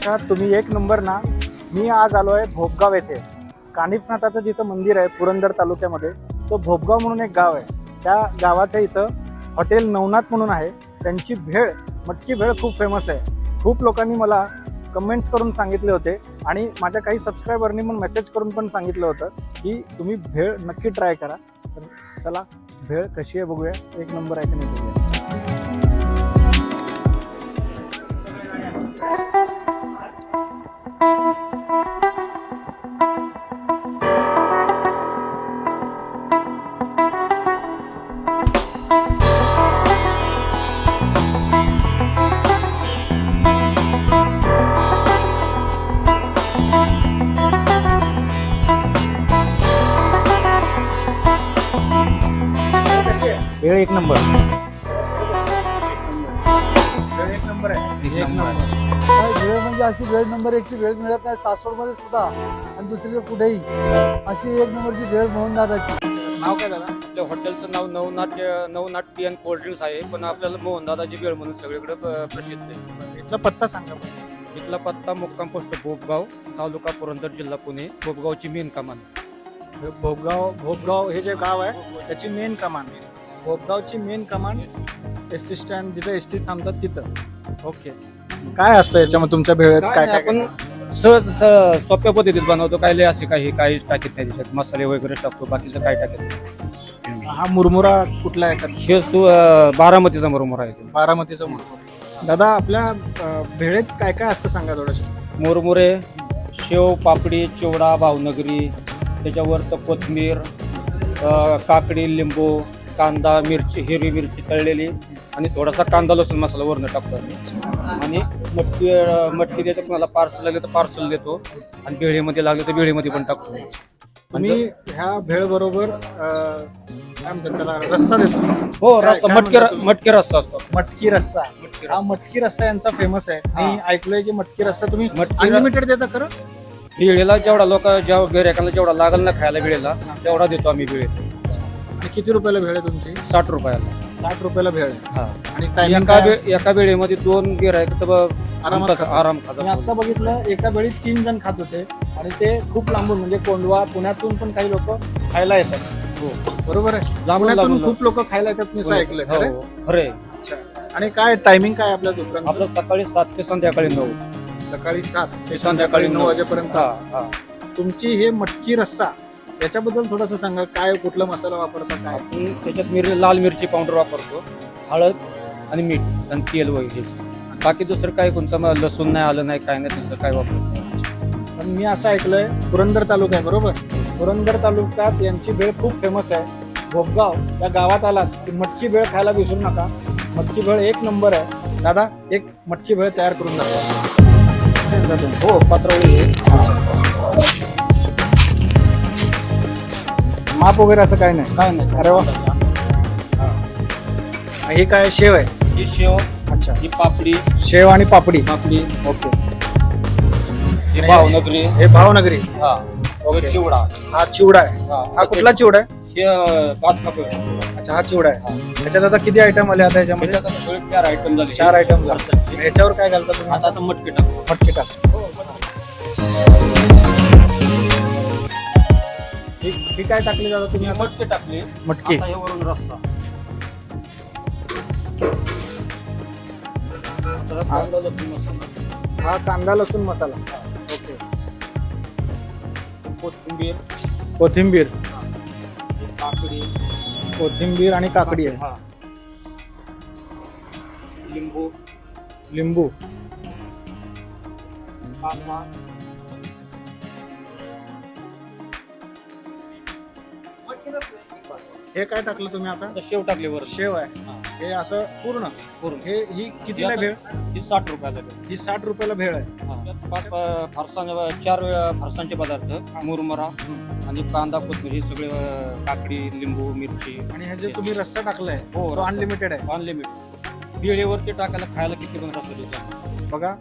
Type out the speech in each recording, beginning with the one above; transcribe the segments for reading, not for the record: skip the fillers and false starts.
बघा तुम्ही एक नंबर ना. मी आज आलो आहे भोपगाव येथे. कानिफनाथाचं जिथं मंदिर आहे पुरंदर तालुक्यामध्ये, तो भोपगाव म्हणून एक गाव आहे. त्या गावाच्या इथं हॉटेल नवनाथ म्हणून आहे. त्यांची भेळ, मटकी भेळ खूप फेमस आहे. खूप लोकांनी मला कमेंट्स करून सांगितले होते आणि माझ्या काही सबस्क्रायबरनी पण मेसेज करून पण सांगितलं होतं की तुम्ही भेळ नक्की ट्राय करा. तर चला भेळ कशी आहे बघूया. एक नंबर आहे की नाही बघूया. भेळ एक नंबर. एक नंबर आहे. एक नंबर. भेळ म्हणजे अशी भेळ नंबर एकची भेळ मिळत नाही सासवडमध्ये सुद्धा आणि दुसरीकडे कुठेही अशी एक नंबरची भेळ मोहन दादाची. नाव काय दादा? आपल्या हॉटेलचं नाव Navnath tea and cold drinks आहे, पण आपल्याला मोहन दादाची भेळ म्हणून सगळीकडे प्रसिद्ध आहे. इथला पत्ता सांगा. इथला पत्ता मुक्काम पोस्ट भोपगाव, तालुका पुरंदर, जिल्हा पुणे. भोपगावची मेन कमान. भोपगाव हे जे गाव आहे त्याची मेन कमान. भोपगावची मेन कमान एस टी स्टँड जिथे एस टी थांबतात तिथं. ओके. काय असतं याच्यामध्ये तुमच्या भेळेत? काय काय आपण सहज सोप्या पद्धतीत बनवतो. काय लय असे काही टाकीत नाही दिसत. मसाले वगैरे टाकतो, बाकीचं काय टाकत नाही. हा मुरमुरा कुठला आहे? हे बारामतीचा मुरमुरा आहे. बारामतीचा मुरमुरा. दादा आपल्या भेळेत काय काय असतं सांगा थोडंसं. मुरमुरे, शेव, पापडी, चिवडा, भावनगरी, त्याच्यावर कोथिंबीर, काकडी, लिंबू, कांदा, मिरची, हिरवी मिरची तळलेली आणि थोडासा कांदा लसूण मसाला वरनं टाकतो आम्ही. आणि मटकी देतो, कोणाला पार्सल लागले तर पार्सल देतो आणि भेळीमध्ये लागले तर भेळीमध्ये पण टाकतो. तुम्ही ह्या भेळ बरोबर काय म्हणतात त्याला, रस्सा देतो? हो, रस्सा, मटकी रस्सा असतो. मटकी रस्सा. हा मटकी रस्सा यांचा फेमस आहे. मी ऐकलंय की मटकी रस्सा तुम्ही अनलिमिटेड देता खरं? भेळीला जेवढा गिऱ्हाईकाला जेवढा लागल ना खायला भेळीला तेवढा देतो आम्ही भेळीत. आणि किती रुपयाला भेळ आहे तुमची? 60 रुपयाला. 60 रुपयाला भेळ आहे. हा. आणि टायमिंग एका वेळेमध्ये 2 गिऱ्हाईक तर आराम मी खातात. आता बघितलं एका वेळी 3 जण खात होते आणि ते खूप लांबून म्हणजे कोंडवा पुण्यातून पण काही लोक खायला येतात. हो, बरोबर आहे. लांबून पुण्यातून खूप लोक खायला येतात मी असं ऐकलंय. खरं आहे? खरे. आणि काय टायमिंग काय आपल्या दुकानाचं? आपलं सकाळी 7 ते संध्याकाळी 9. सकाळी 7 ते संध्याकाळी 9 वाजेपर्यंत. हा. तुमची हे मटकी रस्सा याच्याबद्दल थोडंसं सांगा. काय कुठला मसाला वापरता? काय आपण त्याच्यात लाल मिरची पावडर वापरतो, हळद आणि मीठ आणि तेल वगैरे. बाकी दुसरं काय कोणतं लसूण नाही, आलं नाही, काय नाही, दुसरं काय वापरतो. पण मी असं ऐकलंय पुरंदर तालुका आहे बरोबर. पुरंदर तालुक्यात यांची भेळ खूप फेमस आहे. भोपगाव या गावात आलात की मटकी भेळ खायला विसरू नका. मटकी भेळ एक नंबर आहे. दादा एक मटकी भेळ तयार करून दाखवा. हो, पात्रावळी. माप वगैरे असं काय नाही? काय नाही. अरे वा. हे काय शेव आहे? ही शेव. अच्छा. ही पापडी. शेव आणि पापडी. ओके. ही भावनगरी. हे भावनगरी. हा. ओके. चिवडा. हा चिवडा आहे. हा कुठला चिवडा आहे? हे 5 कप. अच्छा, हा चिवडा आहे. त्याच्यात आता किती आयटम आले आता याच्यामध्ये? 4 आयटम झाले. 4 आयटम झाले. ह्याच्यावर काय घालता तुम्ही? आता मटकी टाकतो. मटकी टाक. ही काय टाकली दादा तुम्ही? मटकी टाकली. मटकी. आता हे वरून रस्सा. कांदा लसूण मसाला. हा कांदा लसूण मसाला. ओके. कोथिंबीर. कोथिंबीर. काकडी. कोथिंबीर आणि काकडी आहे. हा. लिंबू. लिंबू. कांदा. हे काय टाकलं तुम्ही आता? शेव टाकली वर. शेव आहे. हे असं पूर्ण. ही कितीला भेळ? ही 60 रुपयाला. ही 60 रुपयाला भेळ आहे. 4 फरसांचे पदार्थ, मुरमुरा आणि कांदा, कोथिंबीर, हे सगळे, काकडी, लिंबू, मिरची. आणि हे जे तुम्ही रस्सा टाकलाय हो, तो अनलिमिटेड आहे. अनलिमिटेड. भेळीवरती टाकायला खायला किती पण रस्सा देतो. बघा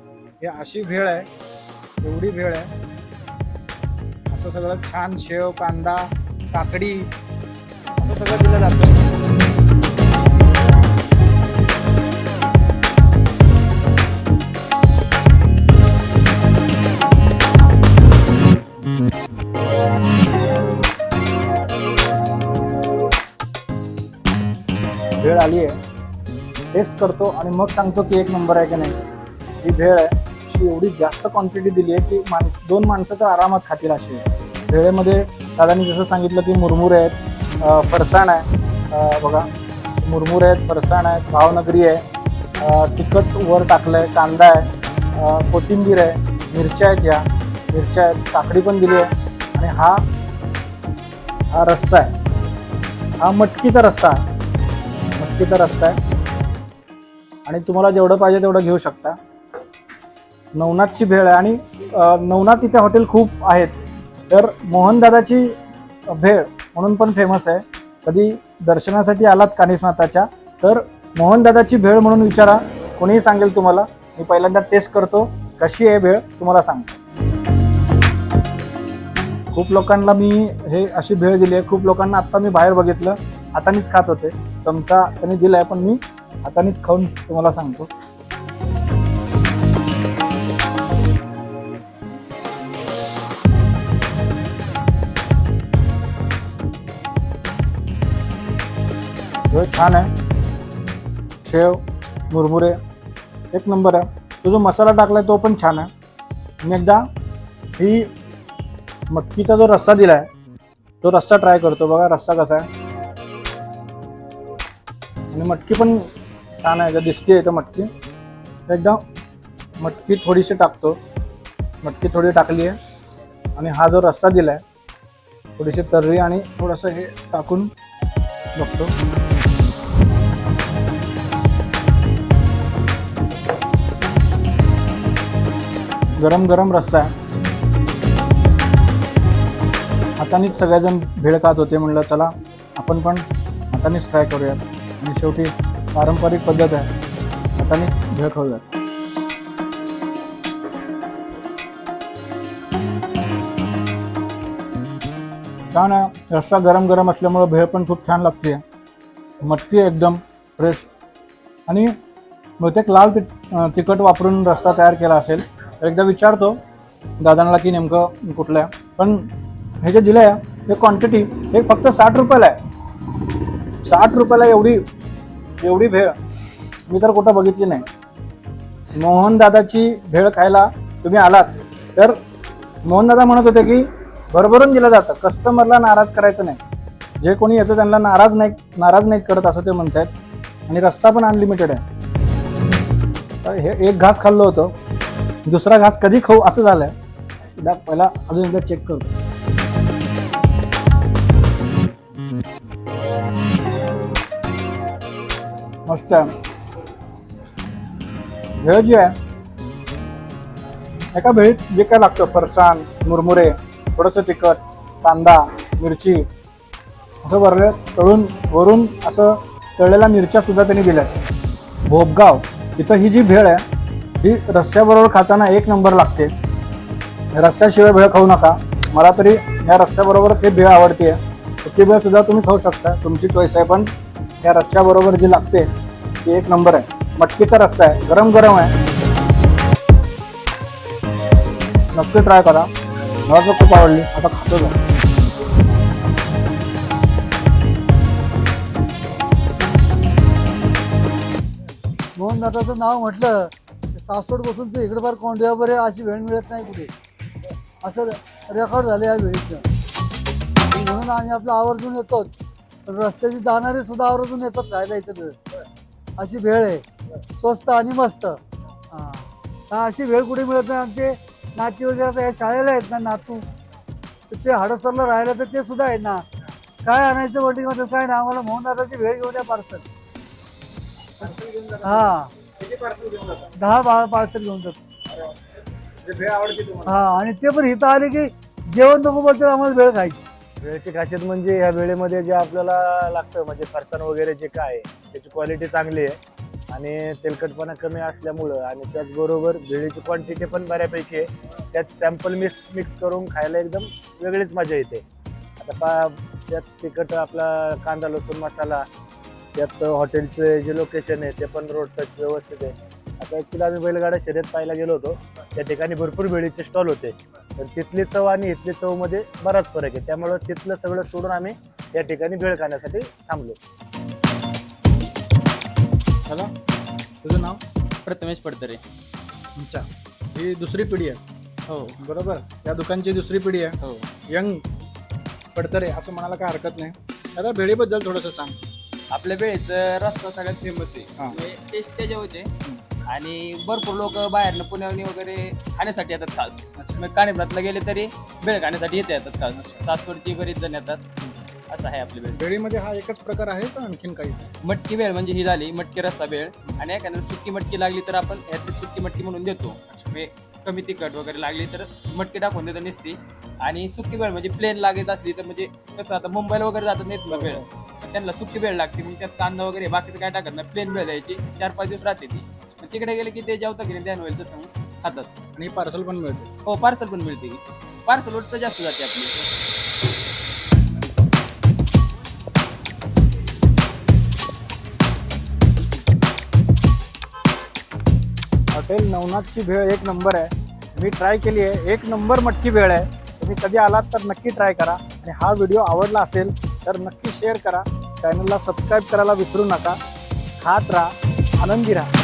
हे अशी भेळ आहे. एवढी भेळ आहे. असं सगळं छान शेव, कांदा, काकडी असं सगळं दिलं जातं. टेस्ट करतो आणि मग सांगतो की एक नंबर आहे की नाही. ही भेळ आहे अशी एवढी जास्त क्वांटिटी दिली आहे की दोन माणसं तर आरामात खातील अशी आहे. भेळेमध्ये दादांनी जसं सांगितलं की मुरमुरे आहेत, फरसाण आहे, बघा मुरमुरे आहेत, फरसाण आहेत, भावनगरी आहे, तिखट वर टाकलं आहे, कांदा आहे, कोथिंबीर आहे, मिरच्या आहेत, ह्या मिरच्या आहेत, काकडी पण दिली आहे आणि हा रस्सा आहे. हा मटकीचा रस्सा आहे, मटकीचा रस्सा आहे आणि तुम्हाला जेवढं पाहिजे तेवढं घेऊ शकता. नवनाथची भेळ आहे आणि नवनाथ इथे हॉटेल खूप आहेत. तर मोहनदादाची भेळ म्हणून पण फेमस आहे. कधी दर्शनासाठी आलात कानिफनाथाच्या तर मोहनदादाची भेळ म्हणून विचारा, कोणीही सांगेल तुम्हाला. मी पहिल्यांदा टेस्ट करतो कशी आहे भेळ तुम्हाला सांगतो. खूप लोकांना मी हे अशी भेळ दिली आहे. खूप लोकांना आत्ता मी बाहेर बघितलं हातानेच खात होते. चमचा त्यांनी दिला आहे पण मी हातानेच खाऊन तुम्हाला सांगतो. भेळ छान आहे. शेव मुरमुरे एक नंबर आहे. तो जो मसाला टाकलाय तो पण छान आहे. मी एकदा ही मटकीचा जो रस्सा दिला आहे तो रस्सा ट्राय करतो. बघा रस्सा कसा आहे आणि मटकी पण छान आहे. जर दिसते इथं मटकी एकदा मटकी थोडीशी टाकतो. मटकी थोडी टाकली आहे आणि हा जो रस्सा दिला आहे थोडीशी तर्री आणि थोडंसं हे टाकून बघतो. गरम गरम रस्सा आहे. हातानेच सगळेजण भेळ खात होते. म्हणलं चला आपण पण हातानेच ट्राय करूयात आणि शेवटी पारंपरिक पद्धत आहे, हातानेच भेळ खाऊयात. छान आहे. रस्सा गरम गरम असल्यामुळं भेळ पण खूप छान लागते. मटकी एकदम फ्रेश आणि बहुतेक लाल तिखट वापरून रस्सा तयार केला असेल. तर एकदा विचारतो दादांना की नेमकं कुठलं आहे. पण हे जे दिलं आहे हे क्वांटिटी हे फक्त 60 रुपयाला आहे. 60 रुपयाला एवढी भेळ मी तर कुठं बघितली नाही. मोहनदादाची भेळ खायला तुम्ही आलात तर मोहनदादा म्हणत होते की भरभरून दिलं जातं, कस्टमरला नाराज करायचं नाही. जे कोणी येतं त्यांना नाराज नाहीत करत असं ते म्हणत आहेत. आणि रस्सा पण अनलिमिटेड आहे. तर हे एक घास खाल्लं होतं, दुसरा घास कधी खाऊ असं झालंय. पहिला अजून एकदा चेक करतो. मस्त आहे. भेळ जी आहे एका भेळीत जे काय लागतं फरसाण मुरमुरे थोडंसं तिखट कांदा मिरची असं वरलं वरून असं तळलेल्या मिरच्या सुद्धा त्यांनी दिल्या. भोपगाव इथं ही जी भेळ आहे ही रस्स्याबरोबर खाताना एक नंबर लागते. रस्स्याशिवाय भेळ खाऊ नका. मला तरी या रस्स्याबरोबरच ही भेळ आवडते. ती भेळ सुद्धा तुम्ही खाऊ शकता, तुमची चॉईस आहे. पण या रस्स्याबरोबर जी लागते ती एक नंबर आहे. मटकीचा रस्सा आहे, गरम गरम आहे. नक्की ट्राय करा. मला तर खूप आवडली. आता खातो का. मोहनदादाचं नाव म्हटलं सासवड बसून ते इकडे फार कोंडियावर आहे अशी वेळ मिळत नाही कुठे. असं रेकॉर्ड झाले या वेळीचं. म्हणून आम्ही आपलं आवर्जून येतोच. पण रस्त्याची जाणारे सुद्धा आवर्जून येतात खायला इथं भेळ. अशी भेळ आहे, स्वस्त आणि मस्त. हां अशी भेळ कुठे मिळत नाही. आमचे नाती वगैरे या शाळेला आहेत ना नातू, तर ते हडपसरला राहायला तर ते सुद्धा आहेत ना. काय आणायचं वडिंगमध्ये काय ना आम्हाला मोहनदादाची भेळ घेऊन या पार्सल. हां 10-12 पार्सल घेऊन जातो. हां आणि ते पण इथं आले की जेवण नको बोलतात आम्हाला भेळ खायची. वेळेची खासियत म्हणजे ह्या वेळेमध्ये जे आपल्याला लागतं म्हणजे फरसाण वगैरे जे काय त्याची क्वालिटी चांगली आहे आणि तेलकटपणा कमी असल्यामुळं आणि त्याचबरोबर भेळीची क्वांटिटी पण बऱ्यापैकी आहे. त्यात सॅम्पल मिक्स करून खायला एकदम वेगळीच मजा येते. आता त्यात तिखट आपला कांदा लसूण मसाला, त्यात हॉटेलचं जे लोकेशन आहे ते पण रोड टच व्यवस्थित आहे. आता ॲक्च्युली आम्ही बैलगाडा शर्यत पाहायला गेलो होतो, त्या ठिकाणी भरपूर भेळीचे स्टॉल होते. तर तिथली चव आणि इथली चवमध्ये बराच फरक आहे. त्यामुळं तिथलं सगळं सोडून आम्ही या ठिकाणी भेळ खाण्यासाठी थांबलो. चला तुझं नाव? प्रथमेश पडतरे. अच्छा, ही दुसरी पिढी आहे हो बरोबर, या दुकानची दुसरी पिढी आहे. हो. यंग पडतरे असं म्हणायला काय हरकत नाही. दादा भेळीबद्दल थोडंसं सांग. आपल्या वेळेचं रस्ता सगळ्यात फेमस हा. आहे. टेस्ट त्याच्या होते आणि भरपूर लोक बाहेरनं पुण्यावनी वगैरे खाण्यासाठी येतात खास. मग कानिफनाथला गेले तरी भेळ खाण्यासाठी इथे येतात खास. सासवडची बरीच जण येतात. असं आहे आपली भेळ. भेळीमध्ये हा एकच प्रकार आहे का आणखीन काही? मटकी भेळ म्हणजे ही झाली मटकी रस्सा भेळ, आणि एखाद्याला सुक्की मटकी लागली तर आपण ह्यातली सुक्की मटकी म्हणून देतो. म्हणजे कमी तिखट वगैरे लागली तर मटकी टाकून देतो नुसती. आणि सुक्की भेळ म्हणजे प्लेन लागत असली तर म्हणजे कसं आता मुंबईला वगैरे जातात नाही तुला भेळ, तर त्यांना सुक्की भेळ लागते. मग त्यात कांदा वगैरे बाकीचं काय टाकत नाही, प्लेन भेळ द्यायची. 4-5 दिवस राहते ती. मग तिकडे गेले की ते जेवता की नाही ध्यान होईल तसं मग खातात. आणि पार्सल पण मिळते. हो पार्सल पण मिळते की. पार्सल तर जास्त जाते आपली. हॉटेल नवनाथची भेळ एक नंबर आहे. मी ट्राय केली आहे, एक नंबर मटकी भेळ आहे. तुम्ही कधी आलात तर नक्की ट्राय करा. आणि हा व्हिडिओ आवडला असेल तर नक्की शेअर करा. चॅनलला सबस्क्राईब करायला विसरू नका. खात राहा, आनंदी राहा.